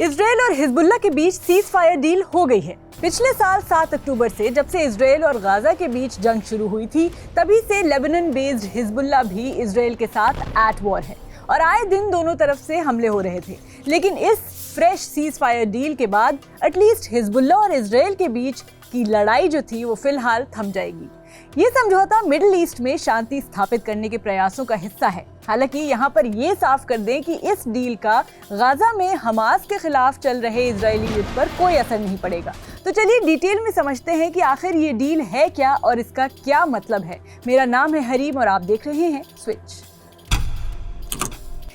Israel और Hezbollah के बीच cease fire deal हो गई है। पिछले साल 7 अक्टूबर से जब से इजराइल और गाजा के बीच जंग शुरू हुई थी, तभी से लेबनान बेस्ड हिजबुल्लाह भी इजराइल के साथ एट वॉर है और आए दिन दोनों तरफ से हमले हो रहे थे। लेकिन इस फ्रेश सीज फायर डील के बाद एटलीस्ट हिजबुल्लाह और इजराइल के बीच की लड़ाई जो थी वो फिलहाल थम जाएगी। ये समझौता मिडिल ईस्ट में शांति स्थापित करने के प्रयासों का हिस्सा है। हालांकि यहाँ पर ये साफ कर दें कि इस डील का गाजा में हमास के खिलाफ चल रहे इजरायली युद्ध पर कोई असर नहीं पड़ेगा। तो चलिए डिटेल में समझते हैं कि आखिर ये डील है क्या और इसका क्या मतलब है। मेरा नाम है हरीम और आप देख रहे हैं स्विच।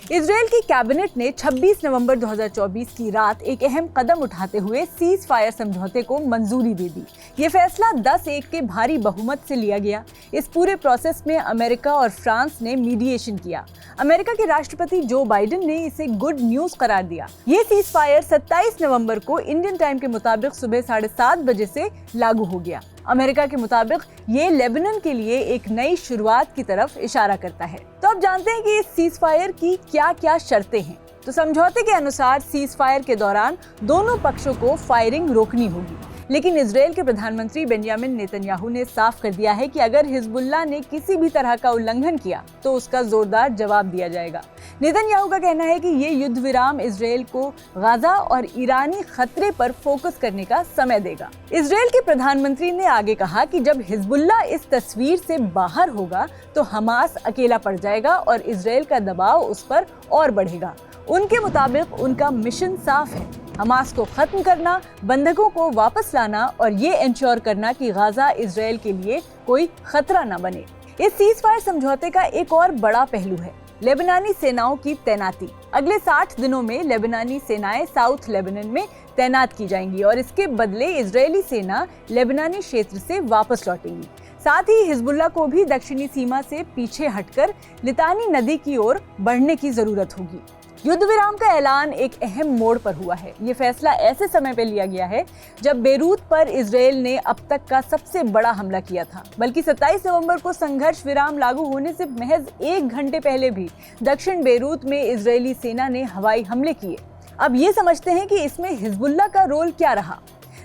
इजराइल की कैबिनेट ने 26 नवंबर 2024 की रात एक अहम कदम उठाते हुए सीज फायर समझौते को मंजूरी दे दी। ये फैसला 10-1 के भारी बहुमत से लिया गया। इस पूरे प्रोसेस में अमेरिका और फ्रांस ने मीडिएशन किया। अमेरिका के राष्ट्रपति जो बाइडेन ने इसे गुड न्यूज करार दिया। ये सीज फायर 27 नवंबर को इंडियन टाइम के मुताबिक सुबह 7:30 बजे से लागू हो गया। अमेरिका के मुताबिक ये लेबनान के लिए एक नई शुरुआत की तरफ इशारा करता है। तो अब जानते हैं कि इस सीज फायर की क्या क्या शर्तें हैं। तो समझौते के अनुसार सीज फायर के दौरान दोनों पक्षों को फायरिंग रोकनी होगी, लेकिन इजराइल के प्रधानमंत्री बेंजामिन नेतन्याहू ने साफ कर दिया है कि अगर हिजबुल्लाह ने किसी भी तरह का उल्लंघन किया तो उसका जोरदार जवाब दिया जाएगा। नेतन्याहू का कहना है कि ये युद्ध विराम इजराइल को गाजा और ईरानी खतरे पर फोकस करने का समय देगा। इजराइल के प्रधानमंत्री ने आगे कहा कि जब हिजबुल्लाह इस तस्वीर से बाहर होगा तो हमास अकेला पड़ जाएगा और इजराइल का दबाव उस पर और बढ़ेगा। उनके मुताबिक उनका मिशन साफ है, हमास को खत्म करना, बंधकों को वापस लाना और ये इंश्योर करना कि गाजा इजराइल के लिए कोई खतरा न बने। इस सीज फायर समझौते का एक और बड़ा पहलू है लेबनानी सेनाओं की तैनाती। अगले 60 दिनों में लेबनानी सेनाएं साउथ लेबनान में तैनात की जाएंगी और इसके बदले इजरायली सेना लेबनानी क्षेत्र से वापस लौटेंगी। साथ ही हिजबुल्लाह को भी दक्षिणी सीमा से पीछे हटकर लितानी नदी की ओर बढ़ने की जरूरत होगी। युद्ध विराम का ऐलान एक अहम मोड़ पर हुआ है। ये फैसला ऐसे समय पर लिया गया है जब बेरूत पर इजराइल ने अब तक का सबसे बड़ा हमला किया था। बल्कि 27 नवंबर को संघर्ष विराम लागू होने से महज 1 घंटे पहले भी दक्षिण बेरूत में इजरायली सेना ने हवाई हमले किए। अब ये समझते हैं कि इसमें हिजबुल्लाह का रोल क्या रहा।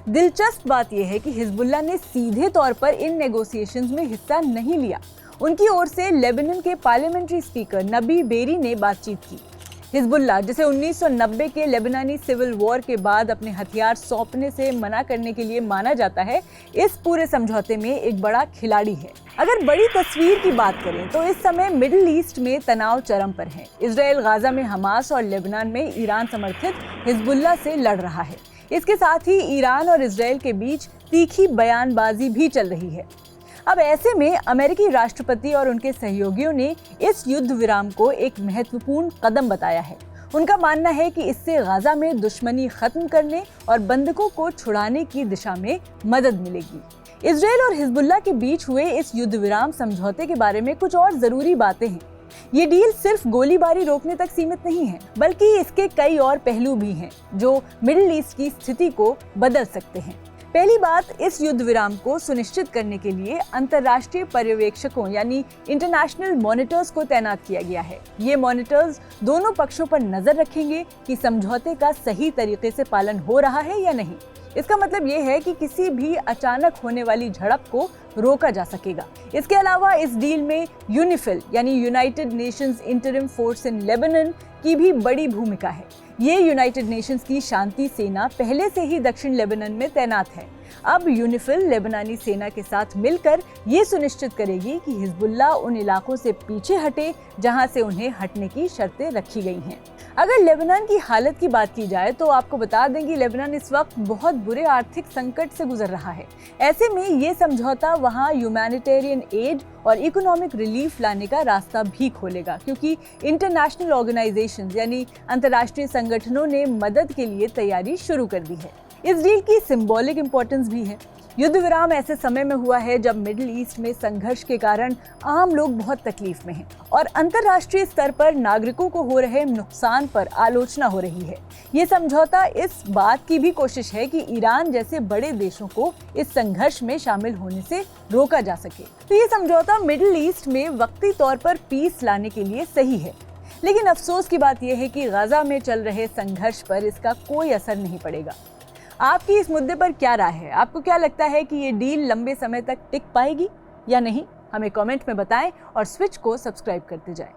दिलचस्प बात यह है कि हिजबुल्लाह ने सीधे तौर पर इन नेगोशिएशंस में हिस्सा नहीं लिया। उनकी ओर से लेबनान के पार्लियामेंट्री स्पीकर नबी बेरी ने बातचीत की। हिजबुल्लाह, जिसे 1990 के लेबनानी सिविल वॉर के बाद अपने हथियार सौंपने से मना करने के लिए माना जाता है, इस पूरे समझौते में एक बड़ा खिलाड़ी है। अगर बड़ी तस्वीर की बात करें तो इस समय मिडिल ईस्ट में तनाव चरम पर है। इजराइल गाजा में हमास और लेबनान में ईरान समर्थित हिजबुल्लाह से लड़ रहा है। इसके साथ ही ईरान और इजराइल के बीच तीखी बयानबाजी भी चल रही है। अब ऐसे में अमेरिकी राष्ट्रपति और उनके सहयोगियों ने इस युद्ध विराम को एक महत्वपूर्ण कदम बताया है। उनका मानना है कि इससे गाजा में दुश्मनी खत्म करने और बंधकों को छुड़ाने की दिशा में मदद मिलेगी। इजराइल और हिजबुल्लाह के बीच हुए इस युद्ध विराम समझौते के बारे में कुछ और जरूरी बातें हैं। ये डील सिर्फ गोलीबारी रोकने तक सीमित नहीं है, बल्कि इसके कई और पहलू भी हैं जो मिडिल ईस्ट की स्थिति को बदल सकते हैं। पहली बात, इस युद्ध विराम को सुनिश्चित करने के लिए अंतर्राष्ट्रीय पर्यवेक्षकों यानी इंटरनेशनल मॉनिटर्स को तैनात किया गया है। ये मॉनिटर्स दोनों पक्षों पर नजर रखेंगे कि समझौते का सही तरीके से पालन हो रहा है या नहीं। इसका मतलब ये है कि किसी भी अचानक होने वाली झड़प को रोका जा सकेगा। इसके अलावा इस डील में यूनिफिल यानी United Nations interim force in Lebanon की भी बड़ी भूमिका है। ये यूनाइटेड नेशंस की शांति सेना पहले से ही दक्षिण लेबनान में तैनात है। अब यूनिफिल लेबनानी सेना के साथ मिलकर ये सुनिश्चित करेगी कि हिजबुल्लाह उन इलाकों से पीछे हटे जहां से उन्हें हटने की शर्तें रखी गई हैं। अगर लेबनान की हालत की बात की जाए तो आपको बता दें कि लेबनान इस वक्त बहुत बुरे आर्थिक संकट से गुजर रहा है। ऐसे में ये समझौता वहाँ ह्यूमैनिटेरियन एड और इकोनॉमिक रिलीफ लाने का रास्ता भी खोलेगा, क्योंकि इंटरनेशनल ऑर्गेनाइजेशंस यानी अंतर्राष्ट्रीय संगठनों ने मदद के लिए तैयारी शुरू कर दी है। इस डील की सिंबॉलिक इम्पोर्टेंस भी है। युद्ध विराम ऐसे समय में हुआ है जब मिडिल ईस्ट में संघर्ष के कारण आम लोग बहुत तकलीफ में हैं और अंतर्राष्ट्रीय स्तर पर नागरिकों को हो रहे नुकसान पर आलोचना हो रही है। ये समझौता इस बात की भी कोशिश है कि ईरान जैसे बड़े देशों को इस संघर्ष में शामिल होने से रोका जा सके। तो ये समझौता मिडिल ईस्ट में वक्ती तौर पर पीस लाने के लिए सही है, लेकिन अफसोस की बात यह है कि गजा में चल रहे संघर्ष पर इसका कोई असर नहीं पड़ेगा। आपकी इस मुद्दे पर क्या राय है? आपको क्या लगता है कि ये डील लंबे समय तक टिक पाएगी या नहीं? हमें कमेंट में बताएं और स्विच को सब्सक्राइब करते जाएं।